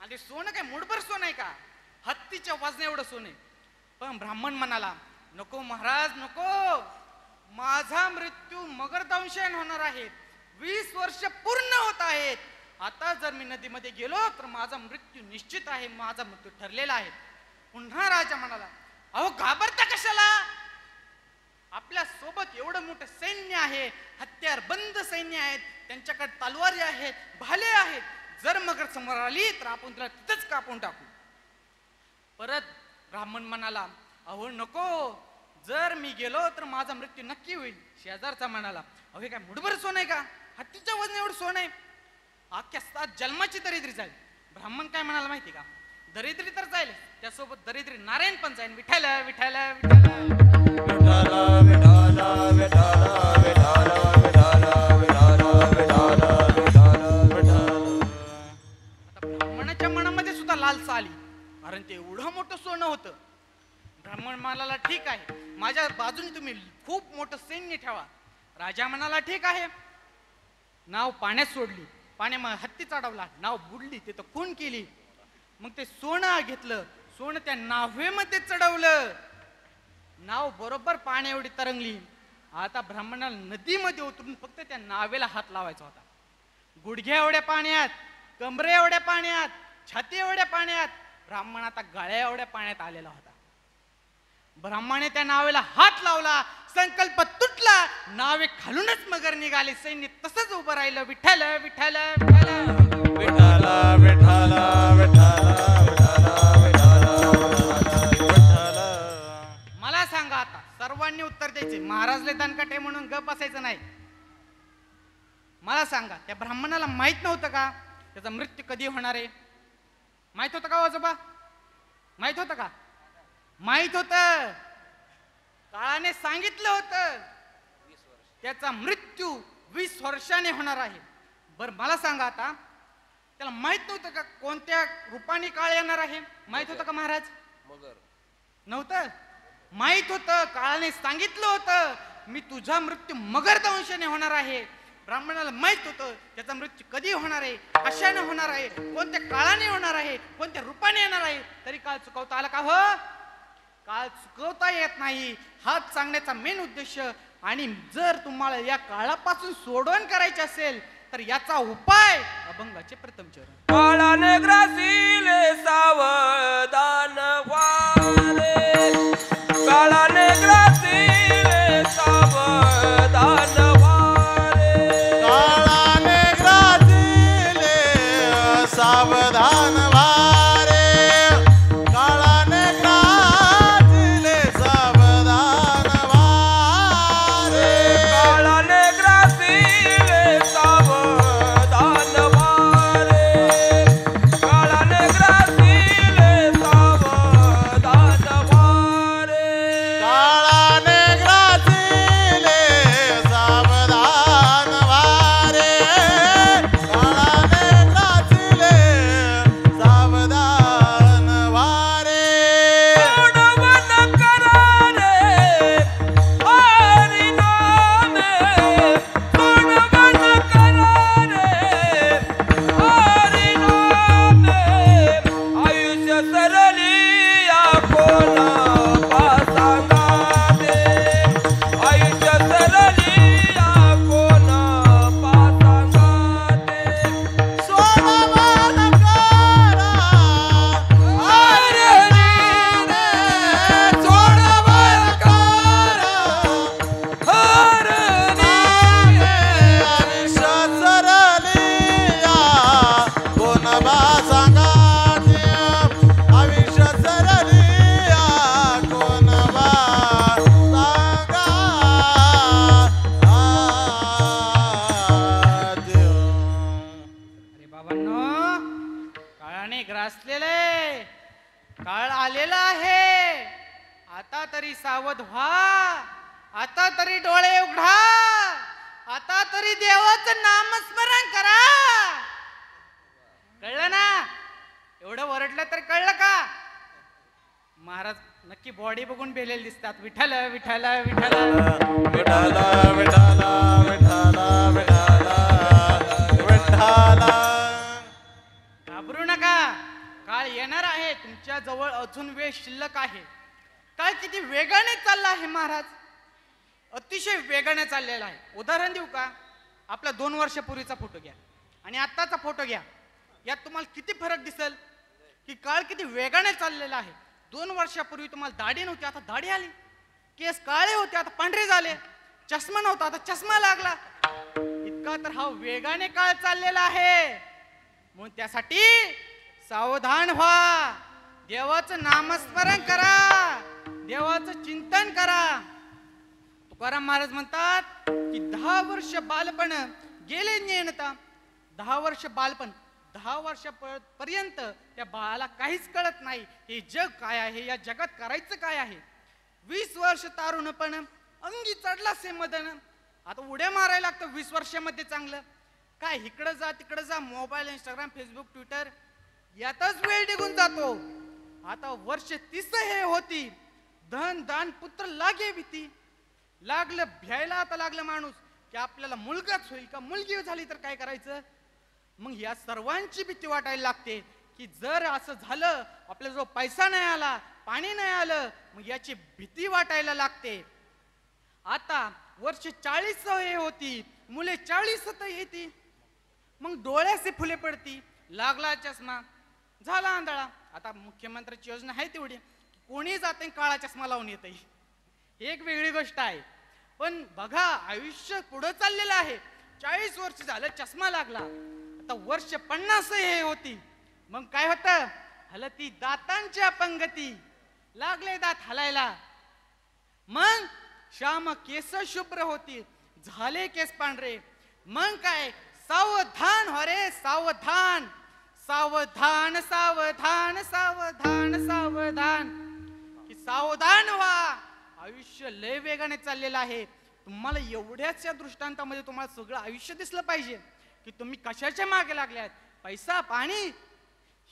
आणि सोनं काय मुठभर सोनं आहे का? हत्तीच्या वजन एवढं सोनं. पण ब्राह्मण म्हणाला, नको महाराज नको, माझा मृत्यू मगरदंशाने होणार आहे. 20 वर्ष पूर्ण होत आहेत. आता जर मी नदीमध्ये गेलो तर माझा मृत्यू निश्चित आहे, माझा मृत्यू ठरलेला आहे. पुन्हा राजा म्हणाला, अहो घाबरता कशाला? आपल्या सोबत एवढं मोठं सैन्य आहे, हत्यार बंद सैन्य आहेत, त्यांच्याकडे तलवारी आहेत, भाले आहेत. जर मगर समोर आली तर आपण तिला तिथंच कापून टाकू. परत ब्राह्मण म्हणाला, अहो नको, जर मी गेलो तर माझा मृत्यू नक्की होईल. शेजारचा म्हणाला, अहो हे काय मुठभर सोनं आहे का? हत्तीच्या वजन एवढं सोनं आहे, अख्ख्या 7 जन्माची दरिद्री जाईल. ब्राह्मण काय म्हणाला माहिती का? दरिद्री तर जाईल, त्यासोबत दरिद्री नारायण पण जाईल. विठ्ठल विठ्ठल विठ्ठल ब्राह्मणाच्या मनामध्ये सुद्धा लालसा आली, कारण ते एवढं मोठं सोनं होतं. ब्राह्मण म्हणाला, ठीक आहे, माझ्या बाजूने तुम्ही खूप मोठं सैन्य ठेवा. राजा म्हणाला, ठीक आहे. नाव पाण्यात सोडली, पाण्यामध्ये हत्ती चढवला, नाव बुडली, ते तर खून केली. मग ते सोनं घेतलं, सोनं त्या नावेमध्ये चढवलं, नाव बरोबर पाण्या एवढी तरंगली. आता ब्राह्मणाला नदीमध्ये उतरून फक्त त्या नावेला हात लावायचा होता. गुडघ्या एवढ्या पाण्यात, कमरे एवढ्या पाण्यात, छाती एवढ्या पाण्यात, ब्राह्मण आता गळ्या एवढ्या पाण्यात आलेला होता. ब्राह्मणाने त्या नावेला हात लावला, संकल्प तुटला, नावे खालूनच मगर निघाले. सैन्य तसंच उभं राहिलं. विठ्ठल विठ्ठल विठ्ठल विठ्ठल मला सांगा, आता सर्वांनी उत्तर द्यायचे. महाराजले दणकटे म्हणून गप बसायचं नाही. मला सांगा, त्या ब्राह्मणाला माहित नव्हतं का त्याचा मृत्यू कधी होणार आहे? माहित होतं का आजोबा? माहित होतं का? माहित होतं. काळाने सांगितलं होतं त्याचा मृत्यू 20 वर्षाने होणार आहे. बर मला सांगा, आता त्याला माहित नव्हतं का कोणत्या रूपाने काळ येणार आहे? माहित होतं का महाराज? नव्हतं. माहित होतं, काळाने सांगितलं होतं मी तुझा मृत्यू मगरदंशाने होणार आहे. ब्राह्मणाला माहित होतं त्याचा मृत्यू कधी होणार आहे, कशाने होणार आहे, कोणत्या काळाने होणार आहे, कोणत्या रूपाने येणार आहे. तरी काळ चुकवता आला का? हो, काळ चुकवता येत नाही, हाच सांगण्याचा मेन उद्देश. आणि जर तुम्हाला या काळापासून सोडवण करायची असेल तर याचा उपाय अभंगाचे प्रथम चरण. काळाने ग्रासीले सावधान वारे, काळाने ग्रासीले सावधान वारे, काळाने ग्रासीले सावधान वारे, काळाने ग्रासीले सावधान वारे, काळाने ग्रासीले सावधान वारे, काळाने ग्रासीले सावधान वारे, काळाने ग्रासीले सावधान वारे, काळाने ग्रासीले सावधान वारे. सोडवण करा रे हरी नामे, सोडवण करा रे हरी नामे, आयुष्य सरलिया कोणा पासांगा दे, आयुष्य सरलिया कोणा पासांगा दे, सोडवण करा हरी रे, सोडवण करा हरणी आयुष्य सरलिया कोण बा सांगा दे, आयुष्य सरलिया कोण बा सांगा दे. अरे बाबांनो, काळाने ग्रासलेले, काळ आलेला आहे. आता तरी सावध व्हा, आता तरी डोळे उघडा, आता तरी देवाचं नामस्मरण करा. कळलं ना? एवढं वरडलं तर कळलं का? महाराज नक्की बॉडी बघून बेलेले दिसतात. विठ्ठल विठ्ठल विठ्ठल विठ्ठल विठ्ठल विठ्ठल विठ्ठल विठ्ठल. घाबरू नका. काळ येणार आहे, तुमच्या जवळ अजून वेळ शिल्लक आहे. काळ किती वेगाने चालला आहे महाराज, अतिशय वेगाने चाललेला आहे. उदाहरण देऊ का? आपला 2 वर्षापूर्वीचा फोटो घ्या आणि आत्ताचा फोटो घ्या, यात तुम्हाला किती फरक दिसेल की काळ किती वेगाने चाललेला आहे. 2 वर्षापूर्वी तुम्हाला दाढी नव्हती, आता दाढी आली. केस काळे होते, आता पांढरे झाले. चष्मा नव्हता, आता चष्मा लागला. इतका तर हा वेगाने काळ चाललेला आहे. म्हणून त्यासाठी सावधान व्हा, देवाचं नामस्मरण करा, देवाचं चिंतन करा. तुकाराम महाराज म्हणतात की 10 वर्ष बालपण गेले नेणता. 10 वर्ष बालपण, 10 वर्षापर्यंत त्या बाळाला काहीच कळत नाही हे जग काय आहे, या जगात करायचं काय आहे. 20 वर्ष तारुणपण अंगी चढला से मदन. आता उड्या मारायला लागतं 20 वर्षामध्ये. चांगलं काय, इकडं जा तिकडं जा, मोबाईल, इंस्टाग्राम, फेसबुक, ट्विटर, यातच वेळ निघून जातो. आता वर्ष 30 हे होती, धन दान पुत्र लागे भीती. लागलं भ्यायला आता लागलं माणूस की आपल्याला मुलगाच होईल का, मुलगी झाली तर काय करायचं. मग या सर्वांची भीती वाटायला लागते की जर असं झालं, आपल्याला जो पैसा नाही आला, पाणी नाही आलं, मग याची भीती वाटायला लागते. आता वर्ष 40 हे होती, मुले 40 येते, मग डोळ्याचे फुले पडती. लागला चष्मा, झाला आंधळा. आता मुख्यमंत्र्याची योजना आहे तेवढी, कोणी जाते काळा चष्मा लावून येते, एक वेगळी गोष्ट आहे. पण बघा, आयुष्य पुढे चाललेलं आहे. 40 वर्ष झालं, चष्मा लागला. आता वर्ष 50 हे होती, मग काय होतं, हलती दातांची अपंगती, लागले दात हलायला. मग श्याम केस शुभ्र होती, झाले केस पांढरे. मग काय, सावधान हो रे सावधान, सावधान सावधान सावधान सावधान, की सावधान व्हा. आयुष्य लय वेगाने चाललेलं आहे. तुम्हाला एवढ्याच दृष्टांतामध्ये तुम्हाला सगळं आयुष्य दिसलं पाहिजे की तुम्ही कशाच्या मागे लागल्यात. पैसा पाणी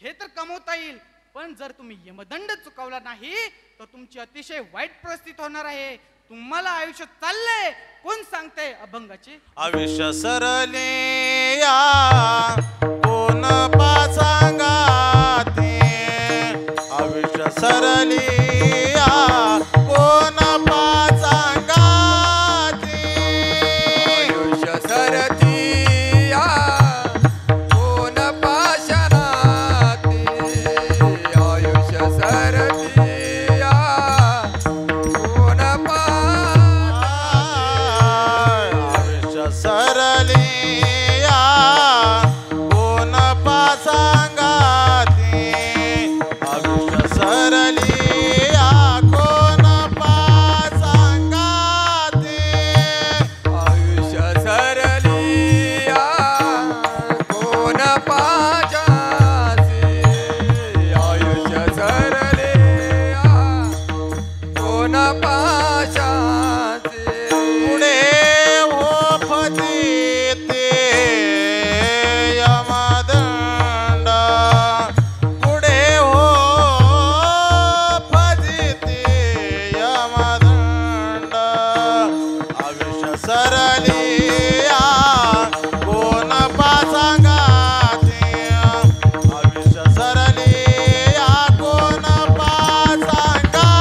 हे तर कमवता येईल, पण जर तुम्ही यमदंड चुकवला नाही तर तुमची अतिशय वाईट परिस्थिती होणार आहे. तुम्हाला आयुष्य चाललंय, कोण सांगते अभंगाची. आयुष्य सरले या कोण पासांगाते, आयुष्य सरले या कोण पासांगाते, आयुष्य सरती या कोण पाशनाते, आयुष्य सरती या कोण आयुष्य सरले या कोण पासांगाते, आयुष्य सरले या कोण पासांगाते, आयुष्य सरली या कोण पाजासे, आयुष्य सरले या कोण पाशासे, पुढे हो फजिते यमदंड, पुढे हो फजिते यमदंड, आयुष्य सरले या कोण पासांगाते, आयुष्य सरले या कोण पासांगाते,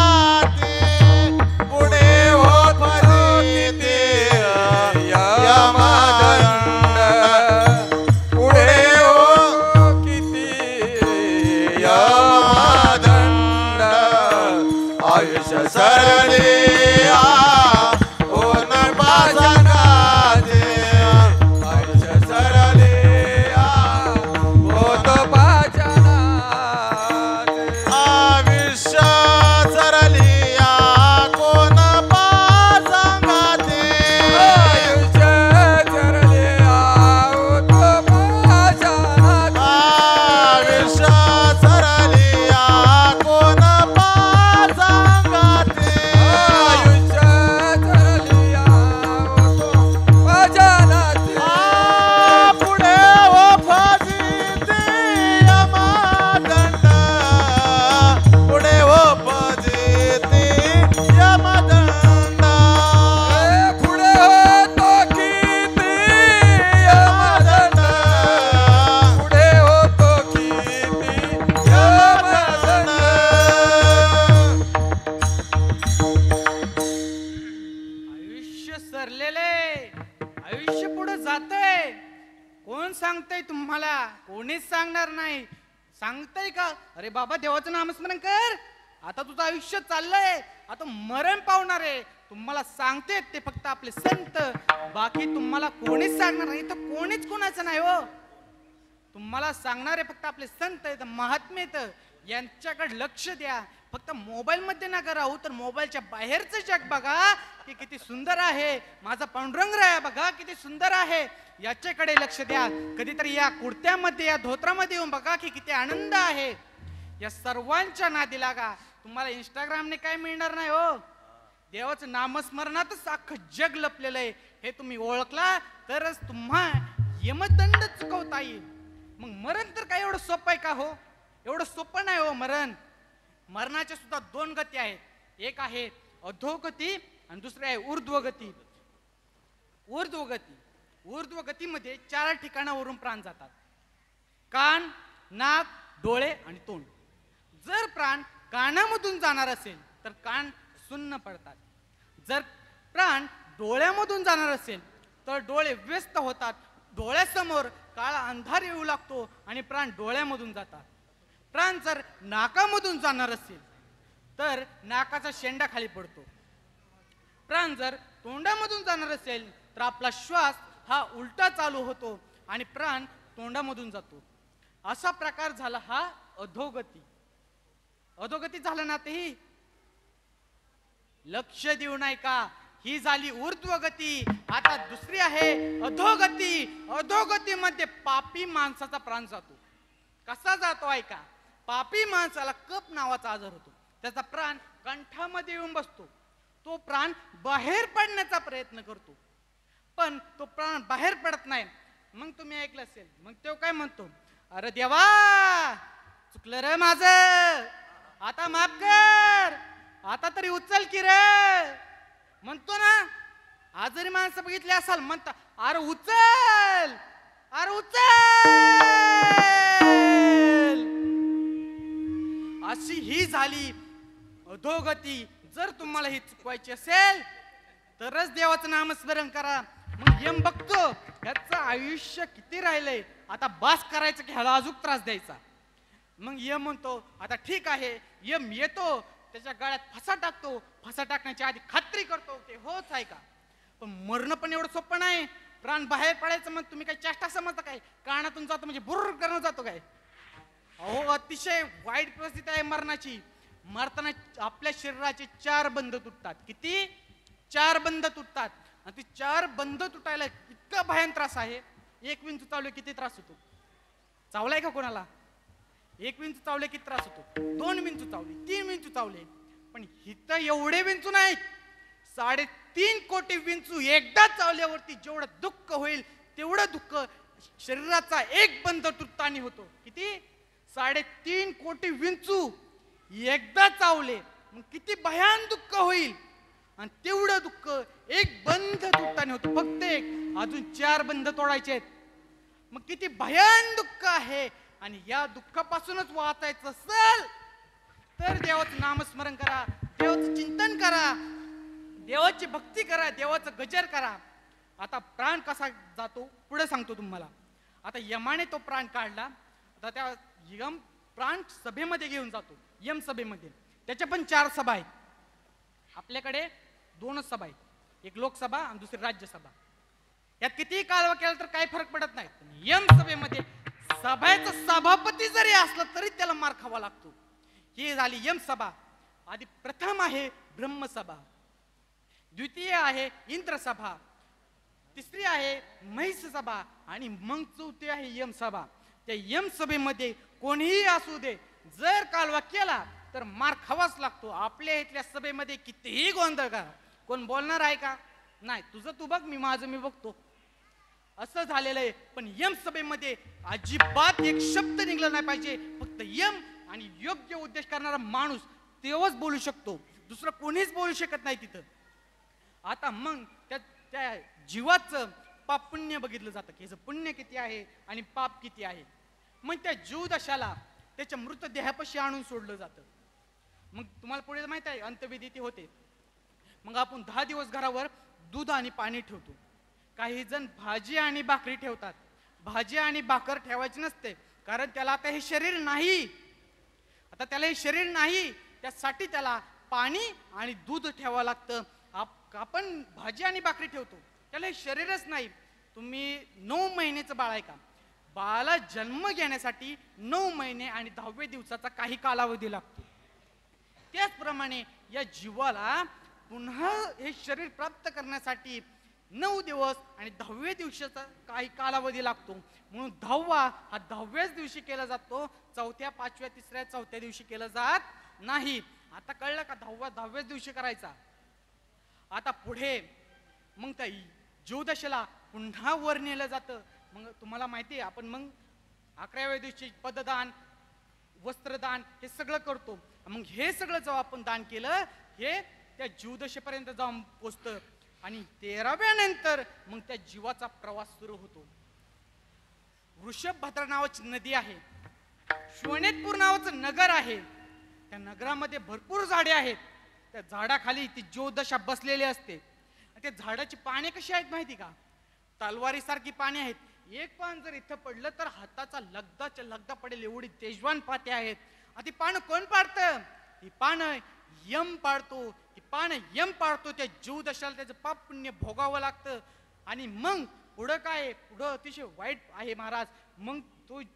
पुढे हो फजिते यमदंड, पुढे हो किती यमदंड, आयुष्य सरले या कोण पाशानाते, आयुष्य सरले या कोण पाशानाते, आयुष्य सरले या कोण पासांगाते, आयुष्य सरले या कोण पाशानाते, आयुष्य सरले या कोण पासांगाते, आयुष्य सांगताय का? अरे बाबा देवाचं नामस्मरण कर, आता तुझं आयुष्य चाललंय, आता मरण पावणार आहे. तुम्हाला सांगते ते फक्त आपले संत, बाकी तुम्हाला कोणीच सांगणार नाही. तर कोणीच कोणाचं नाही हो. तुम्हाला सांगणारे फक्त आपले संत आहेत, महात्मे आहेत. यांच्याकडे लक्ष द्या. फक्त मोबाईल मध्ये नका राहू, तर मोबाईलच्या बाहेरचं जग बघा की किती सुंदर आहे. माझा पांडुरंग राया बघा किती सुंदर आहे, याच्याकडे लक्ष द्या. कधीतरी या कुर्त्यामध्ये या धोत्रामध्ये येऊन बघा की किती आनंद आहे. या सर्वांच्या नादी लागा. तुम्हाला इंस्टाग्रामने काय मिळणार नाही हो. देवाचं नामस्मरणातच अख्खं जग लपलेलं आहे. हे तुम्ही ओळखला तरच तुम्हा यमदंड चुकवता येईल. मग मरण तर काय एवढं सोपं आहे का हो? एवढं सोपं नाही हो मरण. मरणाच्या सुद्धा दोन गती आहेत. एक आहे अधोगती आणि दुसरी आहे ऊर्ध्वगती. ऊर्ध्वगतीमध्ये 4 ठिकाणावरून प्राण जातात: कान, नाक, डोळे आणि तोंड. जर प्राण कानामधून जाणार असेल तर कान सुन्न पडतात. जर प्राण डोळ्यामधून जाणार असेल तर डोळे व्यस्त होतात. डोळ्यासमोर काळा अंधार येऊ लागतो आणि प्राण डोळ्यामधून जातात. प्राण जर नाकामधून जाणार असेल तर नाकाचा शेंडा खाली पडतो. प्राण जर तोंडामधून जाणार असेल तर आपला श्वास हा उलटा चालू होतो आणि प्राण तोंडामधून जातो. असा प्रकार झाला हा अधोगती. अधोगती झालं ना तेही लक्ष देऊ नाही का? ही झाली ऊर्ध्वगती. आता दुसरी आहे अधोगती. अधोगतीमध्ये पापी माणसाचा प्राण जातो. कसा जातो ऐका. पापी माणसाला कप नावाचा आजार होतो. त्याचा प्राण कंठामध्ये येऊन बसतो. तो प्राण बाहेर पडण्याचा प्रयत्न करतो, पण तो प्राण बाहेर पडत नाही. मग तुम्ही ऐकलं असेल, मग तो काय म्हणतो, अरे देवा चुकलं रे माझं, आता माफ कर, आता तरी उचल की रे. म्हणतो ना. आजारी माणसं बघितली असाल म्हणता, अरे उचल, अरे उचल. अशी ही झाली अधोगती. जर तुम्हाला ही चुकवायची असेल तरच देवाचं नामस्मरण करा. मग यम बघतो ह्याचं आयुष्य किती राहिलंय, आता बास करायचं की ह्याला अजून त्रास द्यायचा. मग यम म्हणतो आता ठीक आहे. यम येतो, त्याच्या गळ्यात फसा टाकतो. फसा टाकण्याच्या आधी खात्री करतो ते होच आहे का. पण मरणं पण एवढं सोपं नाही. प्राण बाहेर पडायचं मग तुम्ही काय चेष्टा समजता काय? कानातून जातो म्हणजे बुर्र करणं जातो काय? अहो अतिशय वाईट परिस्थिती आहे मरणाची. मरताना आपल्या शरीराचे 4 बंध तुटतात. किती? 4 बंध तुटतात. आणि ती 4 बंध तुटायला इतका भयान त्रास आहे. 1 विंचू चावले किती त्रास होतो? चावलाय का कोणाला? 1 विंचू चावले किती त्रास होतो? 2 विंचू चावले, 3 विंचू चावले. पण इथं एवढे विंचू नाहीत. 3.5 कोटी विंचू एकदा चावल्यावरती जेवढं दुःख होईल तेवढं दुःख शरीराचा 1 बंध तुटताना होतो. किती? 3.5 कोटी विंचू एकदा चावले मग किती भयान दुःख होईल. आणि तेवढं दुःख 1 बंध तुटताना होतो. फक्त 1, अजून 4 बंध तोडायचे आहेत. मग किती भयान दुःख आहे. आणि या दुःखापासूनच वाचायचं असेल तर देवाचं नामस्मरण करा, देवाचं चिंतन करा, देवाची भक्ती करा, देवाचं गजर करा. आता प्राण कसा जातो पुढे सांगतो तुम्हाला. आता यमाने तो प्राण काढला. आता त्या यम प्राण सभेमध्ये घेऊन जातो. यम सभेमध्ये त्याच्या पण 4 सभा आहेत. आपल्याकडे 2च सभा आहेत, एक लोकसभा आणि दुसरी राज्यसभा. यात कितीही कालवा केला तर काही फरक पडत नाही. यम सभेमध्ये सभेचा सभापती जरी असला तरी त्याला मार खावा लागतो. ही झाली यम सभा. आधी प्रथम आहे ब्रह्मसभा, द्वितीय आहे इंद्रसभा, तिसरी आहे महिष सभा आणि मग चौथी आहे यम सभा. त्या यम सभेमध्ये कोणीही असू दे, जर कालवा केला तर मार खावाच लागतो. आपल्या इथल्या सभेमध्ये कितीही गोंधळ करा, कोण बोलणार आहे का? नाही. तुझं तू बघ, मी माझं मी बघतो, असं झालेलं आहे. पण यम सभेमध्ये अजिबात एक शब्द निघला नाही पाहिजे. फक्त यम आणि योग्य उद्देश करणारा माणूस तेव्हाच बोलू शकतो, दुसरं कोणीच बोलू शकत नाही तिथं. आता मग त्या जीवाचं पाप पुण्य बघितलं जातं की याचं पुण्य किती आहे आणि पाप किती आहे. मग त्या जीवदशाला त्याच्या मृतदेहापाशी आणून सोडलं जातं. मग तुम्हाला पुढे माहित आहे अंत्यविधी ती होते. मग आपण 10 दिवस घरावर दूध आणि पाणी ठेवतो. काही जण भाजी आणि भाकरी ठेवतात. भाजी आणि भाकर ठेवायची नसते, कारण त्याला आता हे शरीर नाही. आता त्याला हे शरीर नाही, त्यासाठी त्याला पाणी आणि दूध ठेवावं लागतं. आपण भाजी आणि भाकरी ठेवतो, त्याला हे शरीरच नाही. तुम्ही 9 महिन्याचं बाळ आहे का, बाळाला जन्म घेण्यासाठी 9 महिने आणि 10व्या दिवसाचा काही कालावधी लागतो. त्याचप्रमाणे या जीवाला पुन्हा हे शरीर प्राप्त करण्यासाठी 9 दिवस आणि 10व्या दिवसाचा काही कालावधी लागतो. म्हणून 10वा हा 10व्याच दिवशी केला जातो, 4थ्या 5व्या 3ऱ्या 4थ्या दिवशी केला जात नाही. आता कळलं का, 10व्याच दिवशी करायचा. आता पुढे मग त्या जीवदशेला पुन्हा वर नेलं जातं. मग तुम्हाला माहिती आहे, आपण मग 11व्या दिवशी पददान, वस्त्रदान हे सगळं करतो. मग हे सगळं जेव्हा आपण दान केलं, हे त्या जीवदशेपर्यंत जाऊन पोचतं. आणि 13व्या नंतर मग त्या जीवाचा प्रवास सुरू होतो. वृषभद्रा नावाची नदी आहे, श्वनेतपूर नावाचं नगर आहे. त्या नगरामध्ये भरपूर झाडे आहेत. त्या झाडाखाली ती जीवदशा बसलेली असते. त्या झाडाची पाने कशी आहेत माहिती का, तलवारीसारखी पाने आहेत. एक पान जर इथं पडलं तर हाताचा लगदाच्या लगदा पडेल एवढी तेजवान पाते आहेत. ती पानं कोण पाडतं, ही पानं यम पाडतो. ती पानं यम पाडतो. त्या जीवदशाला त्याचं पाप पुण्य भोगावं लागतं. आणि मग पुढं काय, पुढं अतिशय वाईट आहे महाराज. मग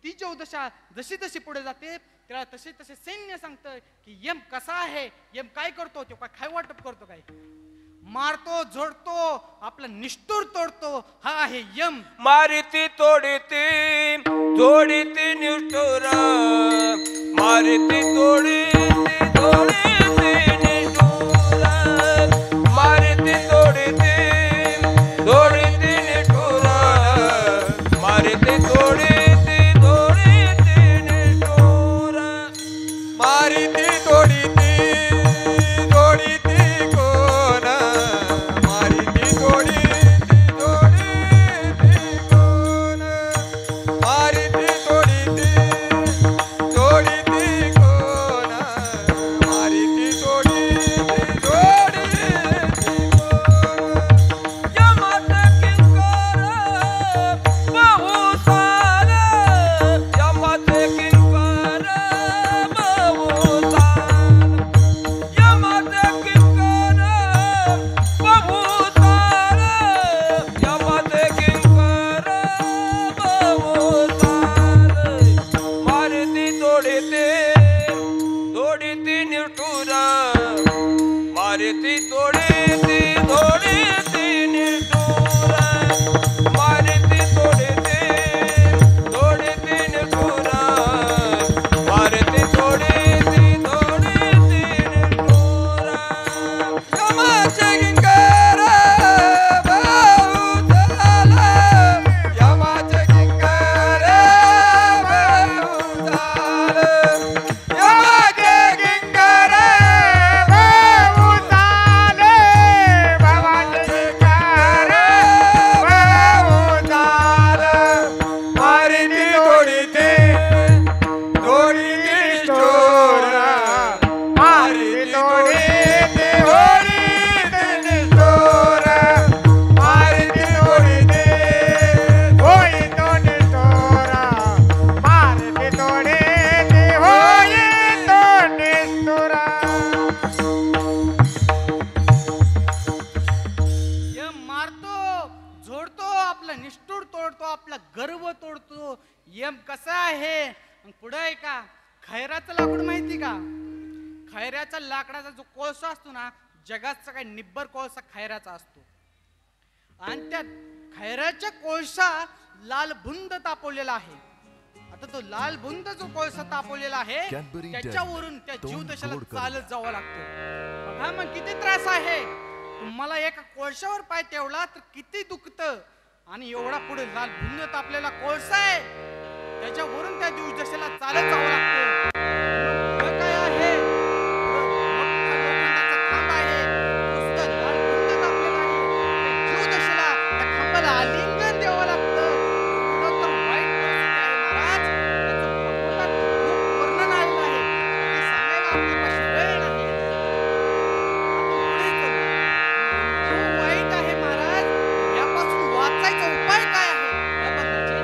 ती जीवदशा जशी जशी पुढे जाते त्याला तसे तसे सैन्य सांगतं की यम कसा आहे, यम काय करतो, तो काय वाटप करतो, काय मारतो, झोडतो, आपलं निष्ठूर तोडतो, हा आहे यम. मारिती तोडीती तोडीती निष्ठुर, मारिती तोडीती तोडीती निष्ठुर, मारिती तोडीती तोडीती निष्ठुर, मारिती तोडीती तोडीती निष्ठुर, मारिती तोडीती तोडीती कोण, मारिती तोडीती तोडीती कोण, मारिती तोडीती तोडीती कोण, मारिती तोडीती तोडीती कोण. यमात किंकर बहुसार, यमात किंकर बहुसार, यमात किंकर बहुसार, यमात किंकर बहुसार, मारिती तोडीते तोडीती निष्ठुर, मारिती तोडीती तोडीती निष्ठुर, मारिती तोडीती तोडीती निष्ठुर, मारिती तोडीती तोडीती निष्ठुर. यमाचे किंकर बहुचाल, यमाचे किंकर बहुचाल, यमाचे किंकर बहुचाल, यमाचे किंकर बहुचाल, मारिती तोडीती तोडीती निष्ठुर, मारिती तोडीती तोडीती निष्ठुर, मारिती तोडीती होईतो निष्ठुर, मारिती तोडीती होईतो निष्ठुर. यम मारतो, झोडतो, आपलं निष्ठूर तोडतो, आपला गर्व तोडतो. यम कसा आहे. पुढं आहे का, खैराचं लाकूड माहिती का, खैऱ्याचा लाकडाचा जो कोळसा असतो ना, जगाचा काही निब्बर कोळसा खैराचा असतो. आणि त्या खैराच्या कोळसा लाल बुंद तापवलेला आहे. आता तो लाल बुंद जो कोळसा तापवलेला आहे Cadbury त्याच्यावरून त्या Dairy, जीवदशाला तोंड गोड चालत जावं लागतं. बघा मग किती त्रास आहे. तुम्हाला एका कोळशावर पाय ठेवला तर किती दुखतं. आणि एवढा पुढे लाल बुंद तापलेला कोळसा आहे, त्याच्यावरून त्या जीवदशाला चालत जावं लागतं. पुढं काय आहे, पुढं मोठा लोखंडाचा खांब आहे, तो सुद्धा लाल बुंद तापलेला आहे. त्या जीवदशेला त्या खांबाला आलिंगन द्यावं लागतं. एवढं तर वाईट परिस्थिती आहे महाराज. त्याचं भागवतात खूप वर्णन आलेलं आहे. ते सांगायला आपल्यापाशी वेळ नाही. आपण पुढे चलू. खूप वाईट आहे महाराज. यापासून वाचायचा उपाय काय आहे या बघायचे.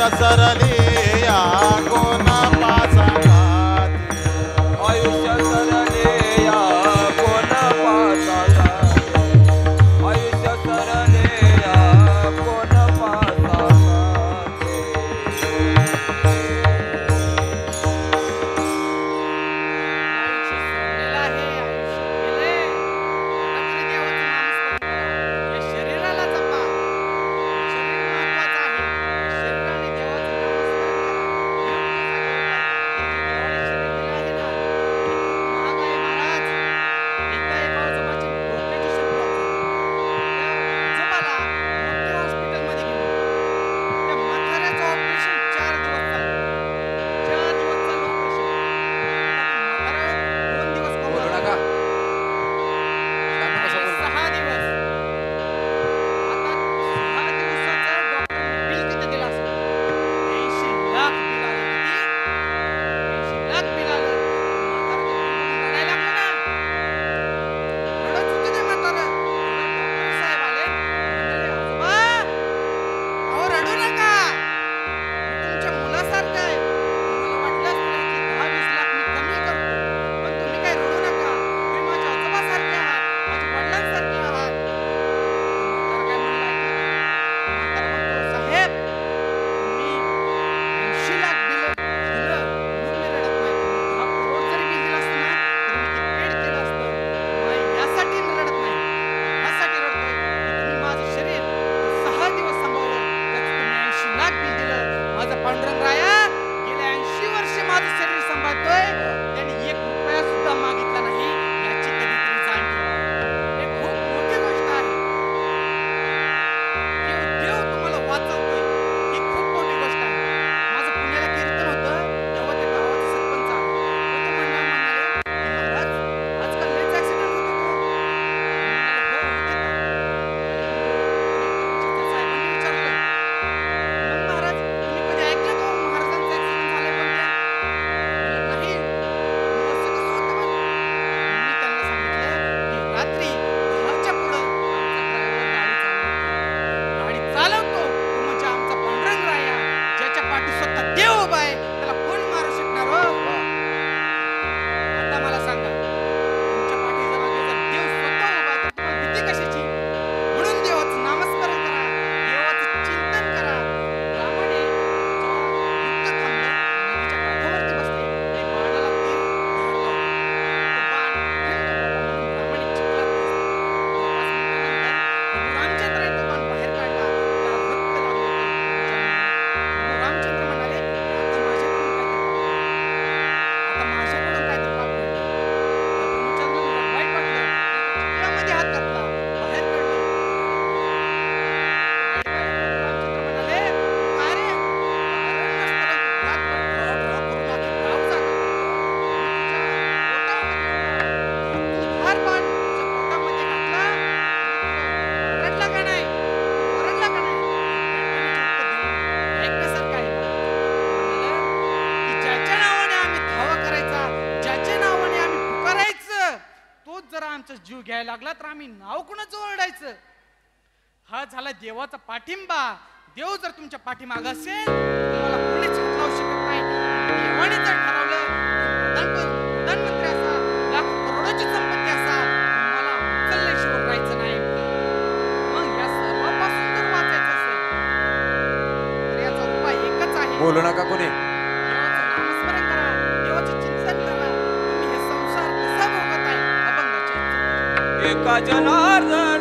आयुष्य सरले या कोण पासागात आयुष्य सरले या कोण पासागात आयुष्य सरले या कोण पासागात आयुष्य सोडलेलं आहे, आयुष्य गेले. आता तरी देवाचं नामस्मरण करा. या शरीराला जपा. हे शरीर महत्वाचं आहे. या शरीराने देवाचं नामस्मरण करा. योग्य जागेवर पाहिजे. हे जे देवाने शरीर दिलं आहे ना, हे खूप महाग आहे महाराज. एकदा एका आजोबाची डोक्याची शिर ब्लॉक झाली. त्या आजोबाला मोठ्या हॉस्पिटलमध्ये घेऊन गेले. त्या म्हाताऱ्याचं ऑपरेशन 4 दिवस चाललं. 4 दिवस चाललं ऑपरेशन. आता ते म्हातारं 2 दिवस बोलू कोमात नका होतं. शांत बसा, आणि बोलू. 6 दिवस. आता 6 दिवसाचं डॉक्टरांनी बिल किती दिलं असेल? 80 लाख बिल आलं. किती? 80 लाख बिल आलं. म्हातारं ते बिल बघून रडायला लागलं ना. रडत होतं ते म्हातारं. तेव्हा डॉक्टर साहेब आले. म्हणाले, आजोबा, अहो रडू नका. मी तुमच्या मुलासारखं आहे. तुम्हाला वाटलंच तर यातले 10-20 लाख मी कमी करतो. पण तुम्ही काही रडू नका. तुम्ही माझ्या आजोबासारखे आहात. माझ्या वडिलांसारखे आहात. म्हातारा काय म्हणलं ऐकलं? म्हातारा म्हणतो, साहेब, तुम्ही 80 लाख दिलं म्हणून मी रडत नाही. तुम्ही 10 करोड जरी बिल दिलं असतं ना, तरी मी ते पेड केलं असतं. मग यासाठी रडत नाही. यासाठी रडतोय की तुम्ही माझं शरीर 6 दिवस सांभाळलं. त्याचं तुम्ही 80 लाख बिल दिलं. माझा पांडुरंग राया गेले 80 वर्ष माझं शरीर सांभाळतोय. त्याने 1 रुपया सुद्धा मागितला नाही. याची कधीतरी जाण ठेवा. हे खूप मोठी गोष्ट आहे. देव तुम्हाला वाचवतोय ही खूप मोठी गोष्ट आहे. माझं पुण्याला कीर्तन होतं तेव्हा त्या गावाचा सरपंच आला. तर ते म्हणाले की महाराज आजकाल लयच ऍक्सिडेंट होतात हो. मी म्हणालो, हो होते ना. आणि त्या साहेबांनी विचारलं, मग महाराज तुम्ही कधी ऐकलं का हो महाराजांचं ऍक्सिडेंट झालंय कोणत्या? म्हणलं, नाही. मग असं कसं होतं मग? मी त्यांना सांगितलं की रात्री 10च्या पुढं आमचा ड्रायव्हर गाडी चालवतो तो म्हणजे आमचा पांडुरंग राया. ज्याच्या पाठी स्वतः देव उभा आहे त्याला कोण मारू शकणार हो? आता मला सांगा, तुमच्या पाठीच्या मागे जर देव स्वतः उभा आहे तर तुम्हाला भीती कशाची? म्हणून देवाचं नामस्मरण करा. देवाचं चिंतन करा. रामाने जेव्हा युद्ध थांबलं, नदीच्या काठावरती बसले आणि बाणाला तीर धार लावला. तो बाण थंड व्हावा म्हणून रामाने चिखलात बसले. 5 मिनिटानंतर प्रभू रामचंद्राने तो बाण बाहेर काढला. त्याला रक्त लागलं होतं. प्रभू रामचंद्र म्हणाले की आता माझ्याकडून काहीतरी पाप घडलं. त्या ब्रह्मचंद्राला वाईट वाटलं. चिखलामध्ये हात घातला, बाहेर काढलं. रामचंद्र म्हणाले, काय रे, कारण नसताना तू रातभर ढळ करून अख्खी गाव जागा करतो. मी तुझ्या पोटामध्ये तू धार बाण तुझ्या पोटामध्ये घातला तरी तुला ओरडला का नाही? ओरडला का नाही? बेडकाने उत्तर दिलं, ऐकण्यासारखं आहे बा. म्हणालं की ज्याच्या नावाने आम्ही धावा करायचा, ज्याच्या नावाने आम्ही पुकारायचं, तोच जरा आमचा जीव घ्यायला लागला तर आम्ही नाव कुणाचं ओरडायचं? हा झाला देवाचा पाठिंबा. देव जर तुमच्या पाठीमाग असेल तर तुम्हाला कोणीच हात लावू शकत नाही. देवाने जर ठरवलं प्रधानमंत्री असा, लाखो करोडोची संपत्ती असा, तुम्हाला उचलल्याशिवाय राहायचं नाही. मग या सर्वांपासून जर वाचायचं असेल तर याचा उपाय एकच आहे. बोलू नका कोणी. देवाचं नामस्मरण करा. देवाचं चिंतन करा. तुम्ही हे संसार कसा भोगत आहे अभंगाची इच्छा. एका जनार्दन